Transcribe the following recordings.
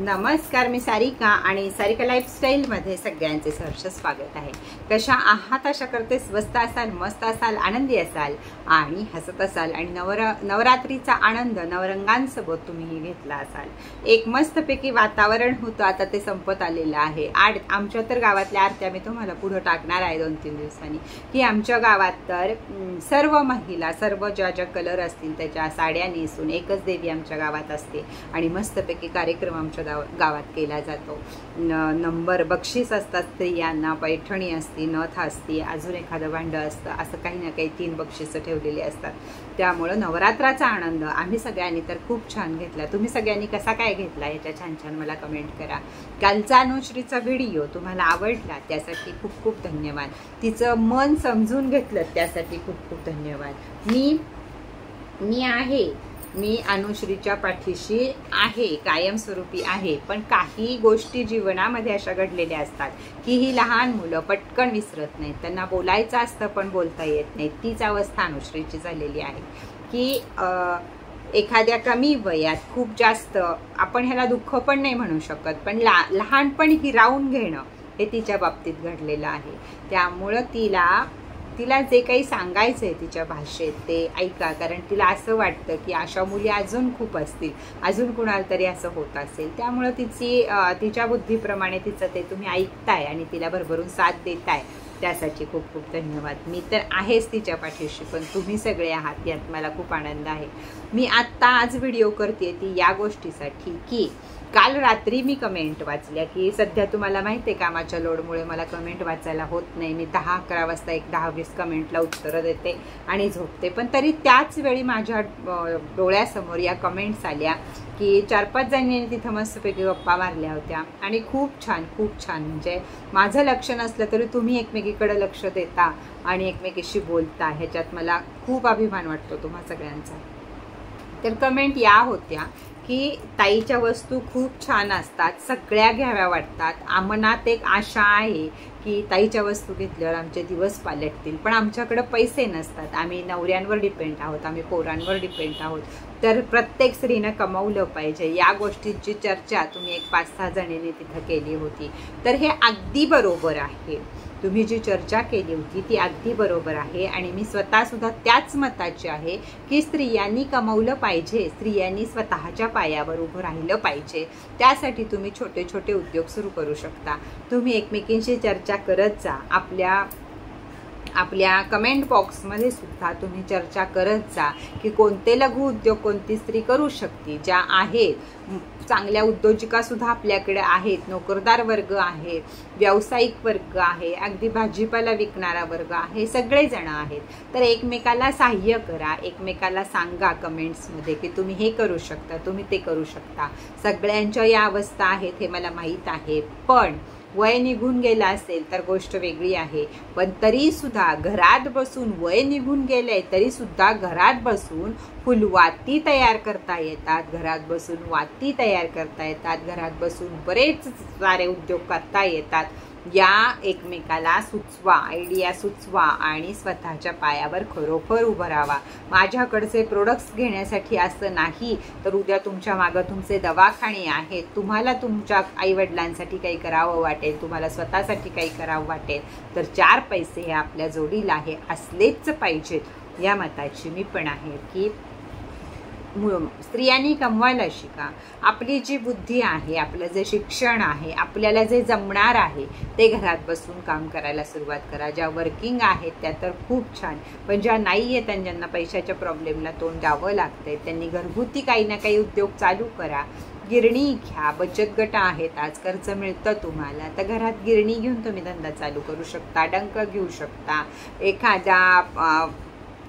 नमस्कार, मी सारिका आणि सारिका लाईफस्टाईलमध्ये सगळ्यांचे सहर्ष स्वागत आहे। कशा आहात? आशा करते स्वस्त असाल, मस्त असाल, आनंदी असाल आणि हसत असाल आणि नवरात्रीचा आनंद नवरंगांसोबत तुम्ही घेतला असाल। एक मस्तपैकी वातावरण होतं, आता ते संपत आलेलं आहे। आमच्या तर गावातल्या आरत्या मी तुम्हाला पुढे टाकणार आहे 2-3 दिवसांनी, की आमच्या गावात तर सर्व महिला, सर्व ज्या कलर असतील त्याच्या साड्या नेसून एकच देवी आमच्या गावात असते आणि मस्तपैकी कार्यक्रम आमच्या गावात केला जातो। नंबर बक्षीस असतात स्त्रियांना, पैठणी असते, नथ असते, अजून एखादं भांड असतं, असं काही ना काही 3 बक्षीसं ठेवलेली असतात। त्यामुळे नवरात्राचा आनंद आम्ही सगळ्यांनी तर खूप छान घेतला। तुम्ही सगळ्यांनी कसा काय घेतला याच्या छान छान मला कमेंट करा। कालचा अनुश्रीचा व्हिडिओ तुम्हाला आवडला त्यासाठी खूप खूप धन्यवाद। तिचं मन समजून घेतलं त्यासाठी खूप खूप धन्यवाद। मी अनुश्रीच्या पाठीशी आहे, कायमस्वरूपी आहे। पण काही गोष्टी जीवनामध्ये अशा घडलेल्या असतात की ही लहान मुलं पटकन विसरत नाहीत, त्यांना बोलायचं असतं पण बोलता येत नाही। तीच अवस्था अनुश्रीची झालेली आहे की एखाद्या कमी वयात खूप जास्त, आपण ह्याला दुःख पण नाही म्हणू शकत, पण लहानपणी हिरावून घेणं हे तिच्या बाबतीत घडलेलं आहे। त्यामुळं तिला जे काही सांगायचंय तिच्या भाषेत ते ऐका, कारण तिला असं वाटतं की अशा मुली अजून खूप असतील, अजून कुणाला तरी असं होत असेल। त्यामुळं तिच्या बुद्धीप्रमाणे तिचं ते तुम्ही ऐकताय आणि तिला भरभरून साथ देताय, त्यासाठी खूप खूप धन्यवाद। मी तर आहेच तिच्या पाठीशी, पण तुम्ही सगळे आहात यात मला खूप आनंद आहे। मी आज व्हिडिओ करते ती या गोष्टीसाठी की काल रात्री मी कमेंट वाचल्या की सध्या तुम्हाला माहिती आहे कामाच्या लोडमुळे मला कमेंट वाचायला होत नाही। मी 10-11 वाजता एक 10-20 कमेंटला उत्तरं देते आणि झोपते, पण तरी त्याच वेळी माझ्या डोळ्यासमोर या कमेंट्स आल्या की 4-5 जणांनी तिथं मस्तपैकी गप्पा मारल्या होत्या आणि खूप छान म्हणजे माझं लक्ष नसलं तरी तुम्ही एकमेकीकडे लक्ष देता आणि एकमेकीशी बोलता, ह्याच्यात मला खूप अभिमान वाटतो तुम्हा सगळ्यांचा। तर कमेंट या होत्या की ताईच्या वस्तू खूप छान असतात, सगळ्या घ्याव्या वाटतात, मनात एक आशा आहे की ताईच्या वस्तू घेतल्यावर आमचे दिवस पालटतील, पण आमच्याकडे पैसे नसतात, आम्ही नवऱ्यांवर डिपेंड आहोत, आम्ही पोरांवर डिपेंड आहोत, तर प्रत्येक स्त्रीनं कमवलं पाहिजे। या गोष्टींची चर्चा तुम्ही एक 5-6 जणींनी तिथं केली होती, तर हे अगदी बरोबर आहे। तुम्ही जी चर्चा केली होती ती अगदी बरोबर आहे आणि मी स्वतः सुद्धा त्याच मताची आहे की स्त्रियांनी कमवलं पाहिजे, स्त्रियांनी स्वतःच्या पायावर उभं राहिलं पाहिजे। त्यासाठी तुम्ही छोटे छोटे उद्योग सुरू करू शकता। तुम्ही एकमेकींशी चर्चा करत जा, आपल्या कमेंट बॉक्समध्ये सुद्धा तुम्ही चर्चा करत जा की कोणते लघु उद्योग कोणती स्त्री करू शकते। ज्या आहेत चांगल्या उद्योजिका सुद्धा आपल्याकडे आहेत, नोकरदार वर्ग आहे, व्यावसायिक वर्ग आहे, अगदी भाजीपाला विकणारा वर्ग आहे, सगळेजण आहेत। तर एकमेकाला सहाय्य करा, एकमेकाला सांगा कमेंट्समध्ये की तुम्ही हे करू शकता, तुम्ही ते करू शकता। सगळ्यांच्या या अवस्था आहेत हे मला माहीत आहे, पण वय निघून गेला असेल तर गोष्ट वेगळी आहे, पण तरी सुद्धा घरात बसून, वय निघून गेले तरी सुद्धा घरात बसून फुलवाती तयार करता येतात, घरात बसून वाती तयार करता येतात, घरात बसून बरेच सारे उद्योग करता येतात। या एकमेकाला सुचवा, आयडिया सुचवा आणि स्वतःच्या पायावर खरोखर उभं राहा। माझ्याकडचे प्रोडक्ट्स घेण्यासाठी असं नाही तर उद्या तुमच्या मागं तुमचे दवाखाने आहेत, तुम्हाला तुमच्या आईवडिलांसाठी काही करावं वाटेल, तुम्हाला स्वतःसाठी काही करावं वाटेल, तर 4 पैसे हे आपल्या जोडीला आहे, असलेच पाहिजेत। या मताची मी पण आहे की स्त्रियांनी कमवायला शिका। आपली जी बुद्धी आहे, आपलं जे शिक्षण आहे, आपल्याला जे जमणार आहे ते घरात बसून काम करायला सुरुवात करा। ज्या वर्किंग आहेत त्या तर खूप छान, पण ज्या नाही आहेत आणि ज्यांना पैशाच्या प्रॉब्लेमला तोंड द्यावं लागतंय त्यांनी घरगुती काही ना काही उद्योग चालू करा। गिरणी घ्या, बचत गट आहेत, आज कर्ज मिळतं तुम्हाला, तर घरात गिरणी घेऊन तुम्ही धंदा चालू करू शकता, डंक घेऊ शकता, एखाद्या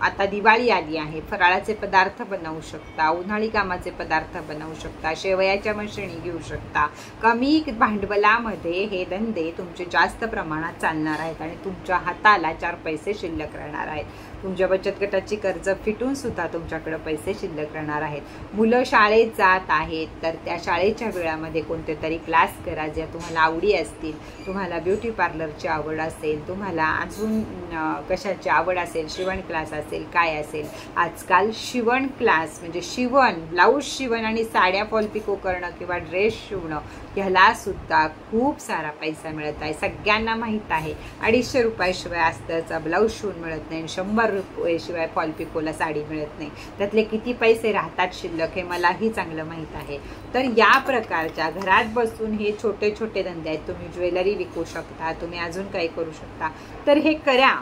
आता दिवाळी आली आहे, फराळाचे पदार्थ बनवू शकता, उन्हाळी कामाचे पदार्थ बनवू शकता, शेवयाच्या मशिनी घेऊ शकता। कमी भांडवलामध्ये हे धंदे तुमचे जास्त प्रमाणात चालणार आहेत आणि तुमच्या हाताला 4 पैसे शिल्लक राहणार आहेत। तुमच्या बचत गटाची कर्ज फिटून सुद्धा तुमच्याकडे पैसे शिल्लक राहणार आहेत। मुलं शाळेत जात आहेत तर त्या शाळेच्या वेळामध्ये कोणते तरी क्लास करा ज्या तुम्हाला आवडी असतील। तुम्हाला ब्युटी पार्लरची आवड असेल, तुम्हाला अजून कशाची आवड असेल, शिवण क्लास असेल, काय असेल, आजकाल शिवण क्लास म्हणजे शिवण, ब्लाऊज शिवण आणि साड्या फॉल पिको करणं किंवा ड्रेस शिवणं ह्याला सुद्धा खूप सारा पैसा मिळत आहे। सगळ्यांना माहीत आहे 250 रुपयाशिवाय अस्तरचा ब्लाऊज शिवून मिळत नाही, 100 रुपयाशिवाय फॉल पिकोला साडी मिळत नाही। त्यातले किती पैसे राहतात शिल्लक हे मलाही चांगलं माहीत आहे। तर या प्रकारच्या घरात बसून हे छोटे छोटे धंदे आहेत। तुम्ही ज्वेलरी विकू शकता, तुम्ही अजून काही करू शकता। तर हे करा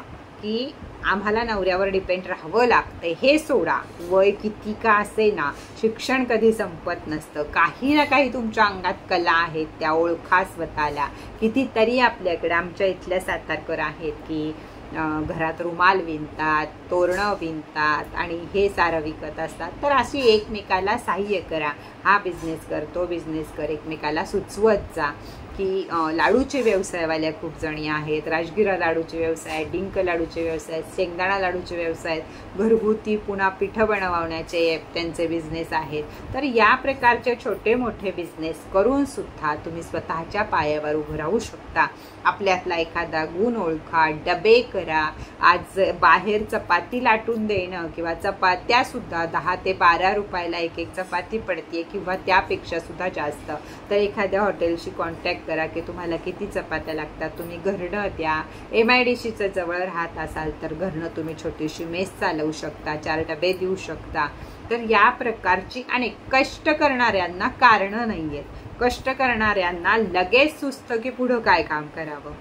की आम्हाला नवऱ्यावर डिपेंड राहावं लागतंय हे सोडा। वय किती का असे ना, शिक्षण कधी संपत नसतं। काही ना काही तुमच्या अंगात कला आहेत त्या ओळखा स्वतःला। कितीतरी आपल्याकडे आमच्या इथल्या सातारकर आहेत की घरात रुमाल विणतात, तोरणं विणतात आणि हे सारं विकत असतात। तर अशी एकमेकाला सहाय्य करा। हा बिझनेस कर, तो बिझनेस कर, एकमेकाला सुचवत जा की लाडूचे व्यवसायवाल्या खूप जणी आहेत, राजगिरा लाडूचे व्यवसाय, डिंक लाडूचे व्यवसाय, शेंगदाणा लाडूचे व्यवसाय, घरगुती पुन्हा पिठं बनवण्याचे त्यांचे बिझनेस आहेत। तर या प्रकारचे छोटे मोठे बिझनेस करून सुद्धा तुम्ही स्वतःच्या पायावर उभं राहू शकता। आपल्यातला एखादा गुण ओळखा, डबे करा। आज बाहेर चपाती लाटून देणं किंवा चपात्या सुद्धा 10 ते 12 रुपयाला एक एक चपाती पडते किंवा त्यापेक्षा सुद्धा जास्त। तर एखाद्या हॉटेलशी कॉन्टॅक्ट करा की तुम्हाला किती चपात्या लागतात, तुम्ही घरनं द्या। MIDCच्या जवळ राहत असाल तर घरनं तुम्ही छोटीशी मेस चालवू शकता, 4 डबे देऊ शकता। तर या प्रकारची अनेक कष्ट करणाऱ्यांना कारणं नाही आहेत। कष्ट करणाऱ्यांना लगेच सुचतं की पुढं काय काम करावं।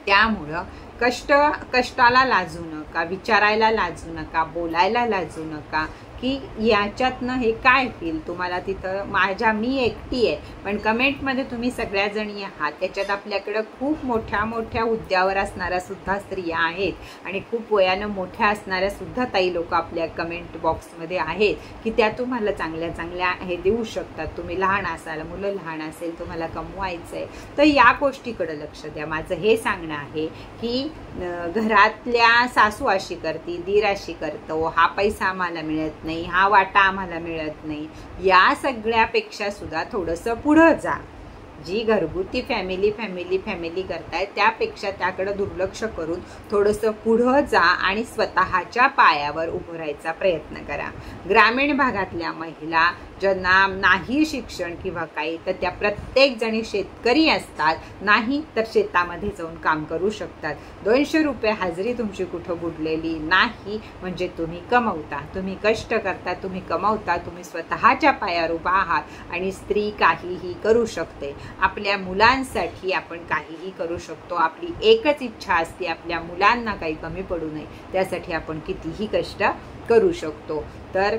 त्यामुळं कष्टाला लाजू नका, विचारायला लाजू नका, बोलायला लाजू नका की याच्यातनं हे काय फील तुम्हाला तिथं मी एकटी आहे। पण कमेंटमध्ये तुम्ही सगळ्या जणी आहात। त्याच्यात आपल्याकडं खूप मोठ्या मोठ्या हुद्द्यावर असणाऱ्या सुद्धा स्त्रिया आहेत आणि खूप वयानं मोठ्या असणाऱ्या सुद्धा ताई लोक आपल्या कमेंट बॉक्समध्ये आहेत की त्या तुम्हाला चांगल्या चांगल्या हे देऊ शकतात। तुम्ही लहान असाल, मुलं लहान असेल, तुम्हाला कमवायचं आहे तर या गोष्टीकडे लक्ष द्या। माझं हे सांगणं आहे की घरातल्या सासू अशी करती, दीर अशी करतो, हा पैसा आम्हाला मिळत नाही, हा वाटा आम्हाला मिळत नाही, या सगळ्यापेक्षा सुद्धा थोडंसं पुढं जा। जी घरगुती फॅमिली करताय त्यापेक्षा त्याकडे दुर्लक्ष करून थोडंसं पुढं जा आणि स्वतःच्या पायावर उभं राहायचा प्रयत्न करा। ग्रामीण भागातल्या महिला ज्यांना नाही शिक्षण किंवा काही तर त्या प्रत्येक जणी शेतकरी असतात, नाही तर शेतामध्ये जाऊन काम करू शकतात। 200 रुपये हजेरी तुमची कुठं बुडलेली नाही, म्हणजे तुम्ही कमवता, तुम्ही कष्ट करता, तुम्ही कमवता, तुम्ही स्वतःच्या पायावर उभा आहात आणि स्त्री काहीही करू शकते। आपल्या मुलांसाठी आपण काहीही करू शकतो। आपली एकच इच्छा असते आपल्या मुलांना काही कमी पडू नये, त्यासाठी आपण कितीही कष्ट करू शकतो। तर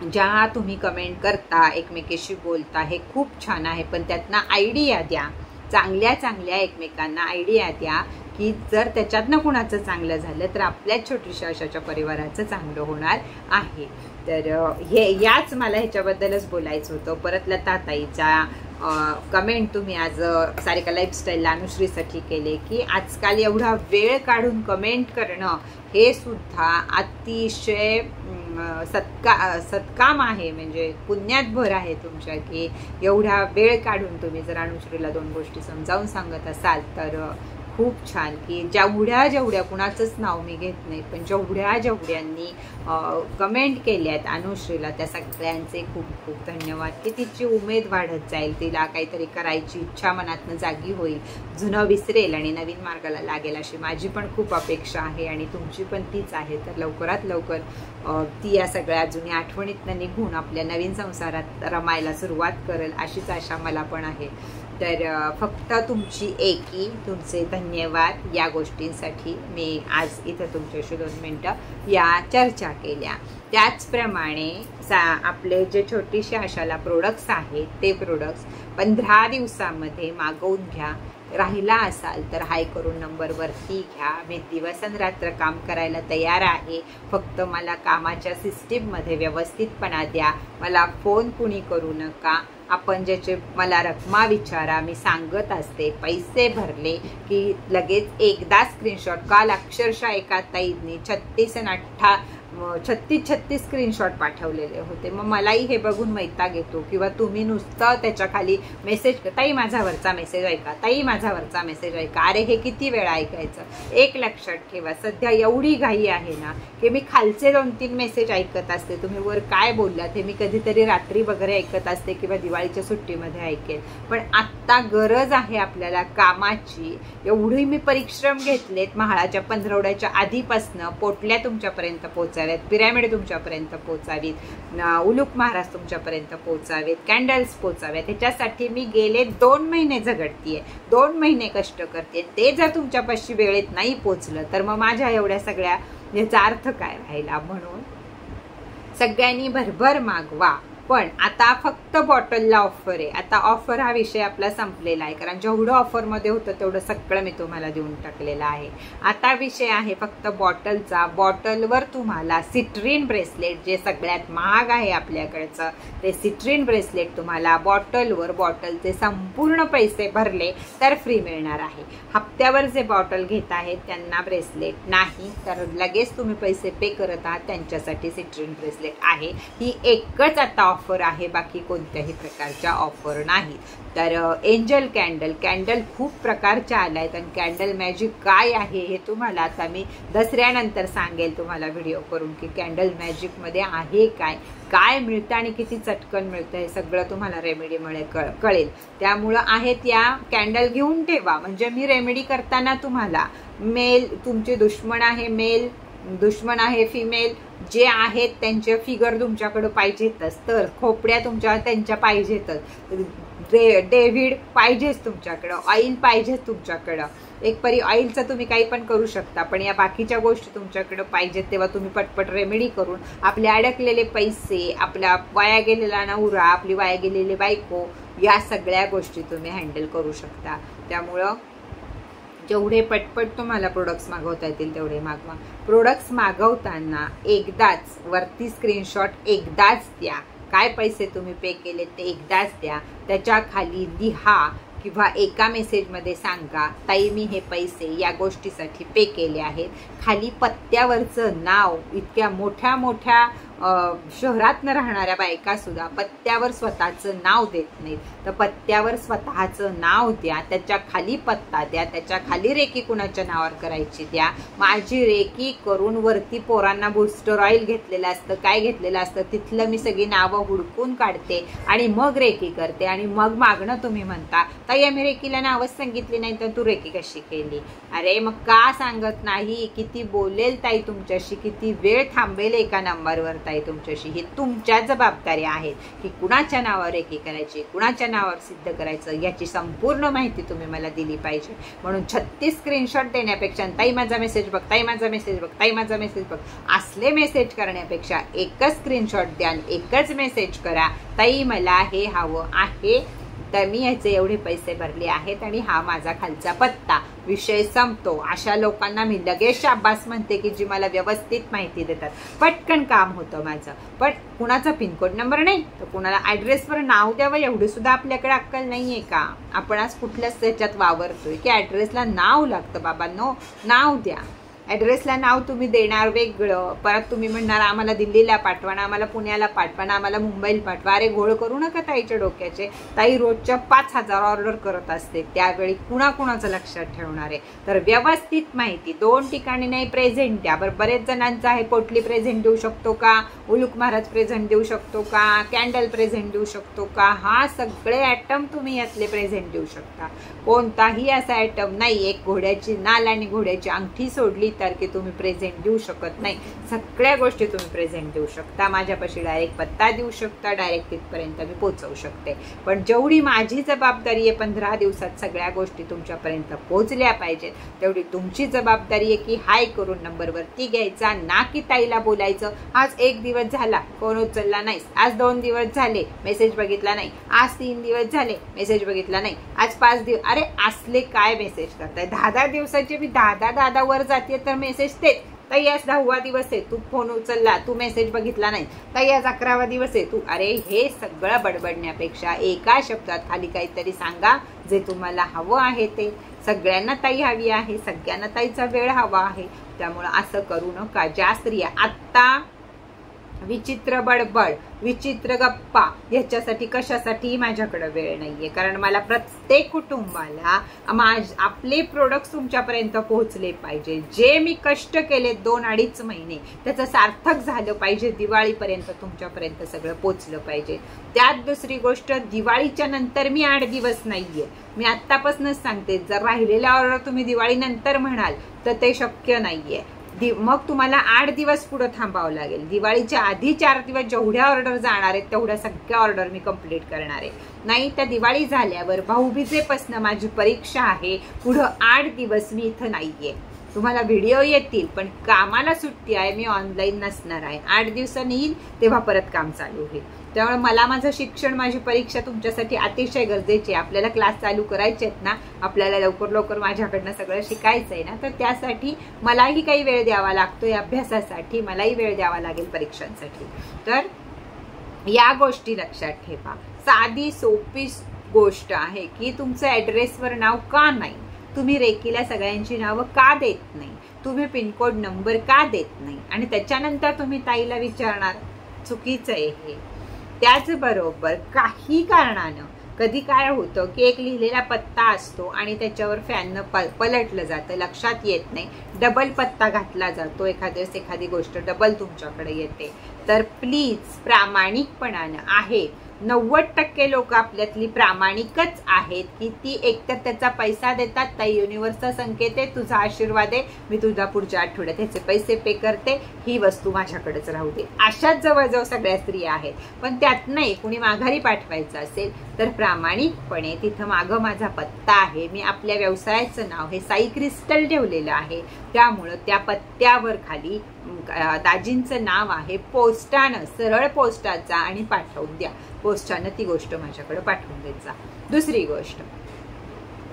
ज्या तुम्ही कमेंट करता, एकमेकाशी बोलता, हे खूप छान आहे, पण त्यातनं आयडिया द्या, चांगल्या चांगल्या एकमेकांना आयडिया द्या की जर त्याच्यातनं कुणाचं चांगलं झालं तर आपल्या छोटीशा अशाच्या परिवाराचं चांगलं होणार आहे। तर याच मला ह्याच्याबद्दलच बोलायचं होतं। परत लताताईचा कमेंट तुम्ही आज सारिका लाईफस्टाईलला अनुश्रीसाठी केले की आजकाल एवढा वेळ काढून कमेंट करणं हे सुद्धा अतिशय सत्काम आहे, म्हणजे पुण्यात भर आहे तुमच्या की एवढा वेळ काढून तुम्ही जर अनुश्रीला 2 गोष्टी समजावून सांगत असाल तर खूप छान। की जेवढ्या कुणाचंच नाव मी घेत नाही, पण जेवढ्यांनी कमेंट केल्यात अनुश्रीला त्या सगळ्यांचे खूप खूप धन्यवाद। की तिची उमेद वाढत जाईल, तिला काहीतरी करायची इच्छा मनातनं जागी होईल, जुनं विसरेल आणि नवीन मार्गाला लागेल अशी माझी पण खूप अपेक्षा आहे आणि तुमची पण तीच आहे। तर लवकरात लवकर ती या सगळ्या जुन्या आठवणीतनं निघून आपल्या नवीन संसारात रमायला सुरुवात करेल अशीच आशा मला पण आहे। तर फक्त तुमची एकी, तुमचे धन्यवाद या गोष्टींसाठी मी आज इथं तुमच्याशी 2 मिनिटं या चर्चा केल्या। त्याचप्रमाणे आपले जे छोटीशा आशाला प्रोडक्ट्स आहेत ते प्रोडक्ट्स 15 दिवसामध्ये मागवून घ्या। राहिला असाल तर हाय करून नंबरवरती घ्या। मी दिवस रात्र काम करायला तयार आहे, फक्त मला कामाच्या सिस्टीममध्ये व्यवस्थितपणा द्या। मला फोन कुणी करू नका, आपण ज्याचे मला रक्कमा विचारा, मी सांगत असते. पैसे भरले की लगेच एकदा स्क्रीनशॉट, काल अक्षरशः एका ताईंनी 36 स्क्रीनशॉट पाठवलेले होते. मग मलाही हे बघून वैताग येतो. किंवा तुम्ही नुसतं त्याच्या खाली मेसेज, ताई माझ्यावरचा मेसेज ऐका, ताई माझ्यावरचा मेसेज ऐका. अरे हे किती वेळा ऐकायचं? एक लक्षात ठेवा, सध्या एवढी घाई आहे ना की मी खालचे 2-3 मेसेज ऐकत असते. तुम्ही वर काय बोललात हे मी कधीतरी रात्री वगैरे ऐकत असते किंवा दिवाळीच्या सुट्टीमध्ये ऐकेल. पण आत्ता गरज आहे आपल्याला कामाची. एवढी मी परिश्रम घेतलेत, महाळाच्या पंधरवड्याच्या आधीपासनं पोटल्या तुमच्यापर्यंत पोहोचाव्यात, पिरॅमिड तुमच्यापर्यंत पोहोचावीत, उलूक महाराज तुमच्यापर्यंत पोहोचावेत, कॅन्डल्स पोहोचावेत. ह्याच्यासाठी मी गेले 2 महिने झगडतीये, 2 महिने कष्ट करते. ते जर तुमच्यापाशी वेळेत नाही पोहोचलं तर मग माझ्या एवढ्या सगळ्या याचा अर्थ काय राहिला? म्हणून सगळ्यांनी भरभर मागवा. पण आता फक्त बॉटलला ऑफर आहे. आता ऑफर हा विषय आपला संपलेला आहे, कारण जेवढं ऑफरमध्ये होतं तेवढं सगळं मी तुम्हाला देऊन टाकलेलं आहे. आता विषय आहे फक्त बॉटलचा. बॉटलवर तुम्हाला सिट्रीन ब्रेसलेट, जे सगळ्यात महाग आहे आपल्याकडचं, ते सिट्रीन ब्रेसलेट तुम्हाला बॉटलवर, बॉटलचे संपूर्ण पैसे भरले तर फ्री मिळणार आहे. हप्त्यावर जे बॉटल घेत आहेत त्यांना ब्रेसलेट नाही, तर लगेच तुम्ही पैसे पे करत आहात त्यांच्यासाठी सिट्रीन ब्रेसलेट आहे. ही एकच आता ऑफर आहे, बाकी कोणत्याही प्रकारच्या ऑफर नाही. तर एंजल कॅन्डल खूप प्रकारच्या आल्या आहेत. आणि कॅन्डल मॅजिक काय आहे हे तुम्हाला आता मी दसऱ्यानंतर सांगेल तुम्हाला व्हिडिओ करून, की कॅन्डल मॅजिकमध्ये आहे काय, काय मिळतं आणि किती चटकन मिळतं, हे सगळं तुम्हाला रेमेडीमुळे कळेल. त्यामुळं आहेत या कॅन्डल घेऊन ठेवा. म्हणजे मी रेमेडी करताना तुम्हाला मेल, तुमचे दुश्मन आहे मेल, दुश्मन आहे फिमेल, जे आहेत त्यांचे फिगर तुमच्याकडे पाहिजेतच, तर खोपड्या त्यांच्या पाहिजेतच, डेव्हिड पाहिजेच तुमच्याकडं, ऑइल पाहिजेच तुमच्याकडं. एक परी ऑइलचं तुम्ही काही पण करू शकता, पण या बाकीच्या गोष्टी तुमच्याकडे पाहिजेत. तेव्हा तुम्ही पटपट रेमेडी करून आपले अडकलेले पैसे, आपला वाया गेलेला नवरा, आपली वाया गेलेली बायको, या सगळ्या गोष्टी तुम्ही हँडल करू शकता. त्यामुळं जेवढे पटपट तुम्हाला प्रोडक्ट्स मागवता येतील तेवढे मागवा. प्रोडक्ट्स मागवताना एकदाच वरती स्क्रीनशॉट एकदाच द्या. काय पैसे तुम्ही पे केले ते एकदाच द्या. त्याच्या खाली लिहा किंवा एका मेसेजमध्ये सांगा, ताई मी हे पैसे या गोष्टीसाठी पे केले आहेत. खाली पत्त्यावरचं नाव, इतक्या मोठ्या मोठ्या शहरातनं राहणाऱ्या बायका सुद्धा पत्त्यावर स्वतःचं नाव देत नाहीत, तर पत्त्यावर स्वतःचं नाव द्या, त्याच्या खाली पत्ता द्या, त्याच्या खाली रेकी कुणाच्या नावावर करायची द्या. माझी रेकी करून वरती पोरांना बूस्टर ऑइल घेतलेलं असतं, काय घेतलेलं असतं, तिथलं मी सगळी नावं हुडकून काढते आणि मग रेकी करते. आणि मग मागणं तुम्ही म्हणता, ताई आम्ही रेकीला नावच सांगितली नाही तर तू रेकी कशी केली? अरे मग का सांगत नाही? किती बोलेल ताई तुमच्याशी, किती वेळ थांबेल एका नंबरवर ताई तुमच्याशी, ही तुमच्या जबाबदारी आहेत की कुणाच्या नावावर रेकी करायची, कुणाच्या नावावर सिद्ध करायचं, याची संपूर्ण माहिती तुम्ही मला दिली पाहिजे. म्हणून 36 स्क्रीनशॉट देण्यापेक्षा ताई माझा मेसेज बघ, ताई माझा मेसेज बघ, ताई माझा मेसेज बघ, असले मेसेज करण्यापेक्षा एकच स्क्रीनशॉट द्या, एकच मेसेज करा, ताई मला हे हवं आहे, तर मी ह्याचे एवढे पैसे भरले आहेत आणि हा माझा खालचा पत्ता, विषय संपतो. अशा लोकांना मी लगेच शाबास म्हणते की जी मला व्यवस्थित माहिती देतात, पटकन काम होतं माझं. पण कुणाचा पिनकोड नंबर नाही तर कुणाला ऍड्रेसवर नाव द्यावं एवढी सुद्धा आपल्याकडे अक्कल नाहीये का? आपण आज कुठल्याच त्याच्यात वावरतोय की ऍड्रेसला नाव लागतं? बाबा नो, नाव द्या. ऍड्रेसला नाव तुम्ही देणार वेगळं, परत तुम्ही म्हणणार आम्हाला दिल्लीला पाठवा ना, आम्हाला पुण्याला पाठवा ना, आम्हाला मुंबईला पाठवा. अरे घोळ करू नका ताईच्या डोक्याचे. ताई रोजच्या 5000 ऑर्डर करत असते, त्यावेळी कुणाकुणाचं लक्षात ठेवणार आहे? तर व्यवस्थित माहिती 2 ठिकाणी नाही, प्रेझेंट द्या. बरं बरेच जणांचं आहे, पोटली प्रेझेंट देऊ शकतो का, उलूक महाराज प्रेझेंट देऊ शकतो का, कॅन्डल प्रेझेंट देऊ शकतो का, हा सगळे ॲटम तुम्ही यातले प्रेझेंट देऊ शकता. कोणताही असा ॲटम नाही, एक घोड्याची नाल आणि घोड्याची अंगठी सोडली तर की तुम्ही प्रेझेंट देऊ शकत नाही. सगळ्या गोष्टी तुम्ही प्रेझेंट देऊ शकता. माझ्यापाशी डायरेक्ट पत्ता देऊ शकता, डायरेक्ट तिथपर्यंत मी पोहोचवू शकते. पण जेवढी माझी जबाबदारी आहे 15 दिवसात सगळ्या गोष्टी तुमच्यापर्यंत पोहोचल्या पाहिजेत, तेवढी तुमची जबाबदारी आहे की हाय करून नंबरवरती घ्यायचा, ना की ताईला बोलायचं आज 1 दिवस झाला फोन उचलला नाही, आज 2 दिवस झाले मेसेज बघितला नाही, आज 3 दिवस झाले मेसेज बघितला नाही, आज 5 दिवस. अरे असले काय मेसेज करताय? 10 दिवसाचे मी 10 वर जाते तर मेसेज तेच ताई आज 10वा दिवस आहे, तू फोन उचलला, तू मेसेज बघितला नाही, ताई आज 11वा दिवस आहे, तू अरे हे सगळं बडबडण्यापेक्षा एका शब्दात खाली काहीतरी सांगा जे तुम्हाला हवं आहे ते. सगळ्यांना ताई हवी आहे, सगळ्यांना ताईचा वेळ हवा आहे, त्यामुळे असं करू नका. ज्या स्त्रिया आत्ता विचित्र बडबड, विचित्र गप्पा ह्याच्यासाठी कशासाठी माझ्याकडे वेळ नाहीये, कारण मला प्रत्येक कुटुंबाला आपले प्रोडक्ट तुमच्यापर्यंत पोहोचले पाहिजे. जे मी कष्ट केले 2-2.5 महिने त्याचं सार्थक झालं पाहिजे, दिवाळीपर्यंत तुमच्यापर्यंत सगळं पोहोचलं पाहिजे. त्यात दुसरी गोष्ट, दिवाळीच्या नंतर मी 8 दिवस नाहीये, मी आत्तापासूनच सांगते. जर राहिलेल्या ऑर्डर तुम्ही दिवाळी नंतर म्हणाल तर ते शक्य नाहीये. मग तुम्हाला 8 दिवस पुढे थांबावं लागेल. दिवाळीच्या आधी 4 दिवस जेवढ्या ऑर्डर जाणार आहेत तेवढ्या सगळ्या ऑर्डर मी कंप्लीट करणार आहे. नाही त्या दिवाळी झाल्यावर भाऊबीजेपासून माझी परीक्षा आहे, पुढे 8 दिवस मी इथं नाहीये. तुम्हाला व्हिडिओ येतील पण कामाला सुट्टी आहे, मी ऑनलाईन नसणार आहे. 8 दिवसांनी येईल तेव्हा परत काम चालू होईल. त्यामुळे मला माझं शिक्षण, माझी परीक्षा तुमच्यासाठी अतिशय गरजेची आहे. आपल्याला क्लास चालू करायचे आहेत ना, आपल्याला लवकर लवकर माझ्याकडनं सगळं शिकायचं आहे ना, तर त्यासाठी मलाही काही वेळ द्यावा लागतोय, अभ्यासासाठी मलाही वेळ द्यावा लागेल परीक्षांसाठी. तर या गोष्टी लक्षात ठेवा. साधी सोपी गोष्ट आहे की तुमचं ऍड्रेसवर नाव का नाही, तुम्ही रेकीला सगळ्यांची नावं का देत नाही, तुम्ही पिनकोड नंबर का देत नाही, आणि त्याच्यानंतर तुम्ही ताईला विचारणार, चुकीचं आहे हे. त्याचबरोबर काही कारणानं कधी काय होतं की एक लिहिलेला पत्ता असतो आणि त्याच्यावर फॅननं पलटलं जातं, लक्षात येत नाही, डबल पत्ता घातला जातो. एखाद्यावेळेस एखादी गोष्ट डबल तुमच्याकडे येते. तर प्लीज प्रामाणिकपणानं आहे, 90% लोक आपल्यातली प्रामाणिकच आहेत की ती एकतर त्याचा पैसा देतात, ताई युनिव्हर्सचा संकेत आहे, तुझा आशीर्वाद आहे, मी तुझा पुढच्या आठवड्यात त्याचे पैसे पे करते, ही वस्तू माझ्याकडेच राहू दे. अशाच जवळजवळ सगळ्या स्त्रिया आहेत. पण त्यात नाही कुणी माघारी पाठवायचं असेल तर प्रामाणिकपणे तिथं मागं माझा पत्ता आहे, मी आपल्या व्यवसायाचं नाव हे साई क्रिस्टल ठेवलेलं आहे, त्यामुळं त्या पत्त्यावर खाली दाजींचं नाव आहे, पोस्टानं सरळ पोस्टाचा आणि पाठवून द्या. पोस्टानं ती गोष्ट माझ्याकडे पाठवून द्यायचा. दुसरी गोष्ट,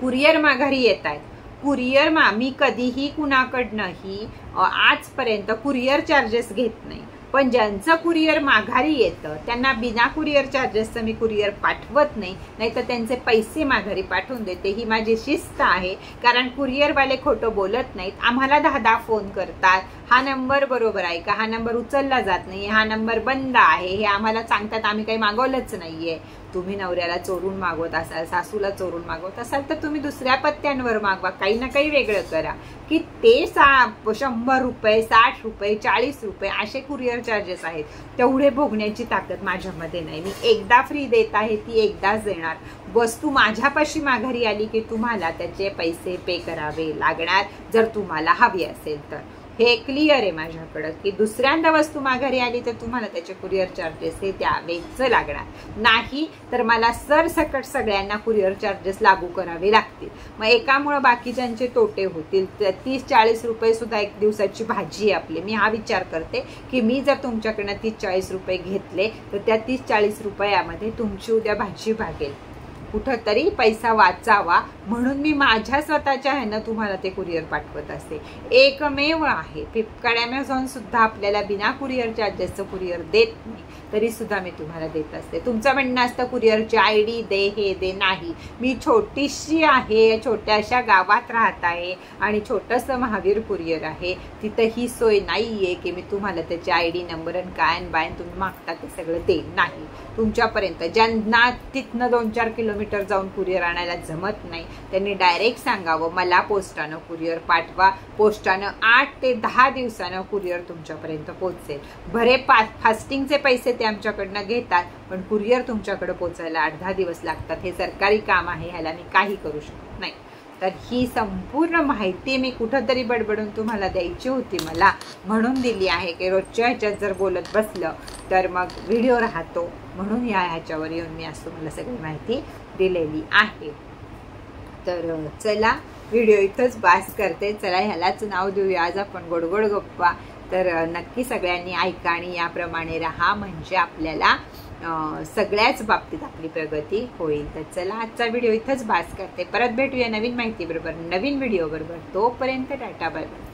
कुरिअर माघारी येत आहेत. कुरिअर मी कधीही कुणाकडनंही आजपर्यंत कुरिअर चार्जेस घेत नाही, पण ज्यांचं कुरिअर माघारी येतं त्यांना बिना कुरिअर चार्जेसचं मी कुरिअर पाठवत नाही, नाहीतर त्यांचे पैसे माघारी पाठवून देते. ही माझी शिस्त आहे, कारण कुरिअरवाले खोटं बोलत नाहीत. आम्हाला 10 फोन करतात, हा नंबर बरोबर आहे का, हा नंबर उचलला जात नाही, हा नंबर बंद आहे, हे आम्हाला सांगतात. आम्ही काही मागवलंच नाहीये. तुम्ही नवऱ्याला चोरून मागवत असाल, सासूला चोरून मागवत असाल तर तुम्ही दुसऱ्या पत्त्यांवर मागवा, काही ना काही वेगळं करा. की ते 100 रुपये, 60 रुपये, 40 रुपये असे कुरिअर चार्जेस आहेत, तेवढे भोगण्याची ताकद माझ्यामध्ये नाही. मी एकदा फ्री देत आहे, ती एकदाच देणार. वस्तू माझ्यापाशी माघारी आली की तुम्हाला त्याचे पैसे पे करावे लागणार, जर तुम्हाला हवी असेल तर. हे क्लिअर आहे माझ्याकडं की दुसऱ्यांदा वस्तू माघारी आली तर तुम्हाला त्याचे कुरिअर चार्जेस हे द्यावेच लागणार, नाही तर मला सरसकट सगळ्यांना कुरिअर चार्जेस लागू करावे लागतील. मग एकामुळे बाकीच्यांचे तोटे होतील. 30-40 रुपये सुद्धा एक दिवसाची भाजी आहे आपली. मी हा विचार करते की मी जर तुमच्याकडनं 30-40 रुपये घेतले तर त्या 30-40 रुपयामध्ये तुमची उद्या भाजी भागेल, कुठंतरी पैसा वाचावा म्हणून मी माझ्या स्वतःच्या ह्यानं तुम्हाला ते कुरिअर पाठवत असते. एकमेव आहे फ्लिपकार्ट, अमेझॉन सुद्धा आपल्याला बिना कुरिअर चार्जेसचं कुरिअर देत नाही, तरी सुद्धा मी तुम्हाला देत असते. तुमचं म्हणणं असतं कुरिअरची ID दे, हे दे. नाही, मी छोटीशी आहे, छोट्याशा गावात राहत आहे आणि छोटंसं महावीर कुरिअर आहे, तिथं ही सोय नाहीये की मी तुम्हाला त्याचे ID नंबर आणि काय बाय तुम्ही मागता ते सगळं देईन. नाही, तुमच्यापर्यंत ज्यांना तिथनं 2-4 किलोमीटर जाऊन कुरिअर आणायला जमत नाही त्यांनी डायरेक्ट सांगावं मला पोस्टानं कुरिअर पाठवा. पोस्टानं 8 ते 10 दिवसानं कुरिअर तुमच्यापर्यंत पोहोचेल. भरे फास्टिंगचे पैसे ते आमच्याकडनं घेतात, पण कुरिअर तुमच्याकडे पोहोचायला 8-10 दिवस लागतात. हे सरकारी काम आहे, ह्याला मी काही करू शकत नाही. तर ही संपूर्ण माहिती मी कुठंतरी बडबडून तुम्हाला द्यायची होती मला, म्हणून दिली आहे की रोजच्या ह्याच्यात जर बोलत बसलं तर मग व्हिडिओ राहतो, म्हणून ह्याच्यावर येऊन मी आज तुम्हाला सगळी माहिती दिलेली आहे. तर चला व्हिडिओ इथंच बास करते. चला ह्यालाच नाव देऊया आज आपण गोडगोड गप्पा. तर नक्की सगळ्यांनी ऐका आणि याप्रमाणे राहा, म्हणजे आपल्याला सगळ्याच बाबतीत आपली प्रगती होईल. तर चला आजचा व्हिडिओ इथंच बास करते. परत भेटूया नवीन माहिती बरोबर, नवीन व्हिडिओ बरोबर. तोपर्यंत टाटा बाय बाय.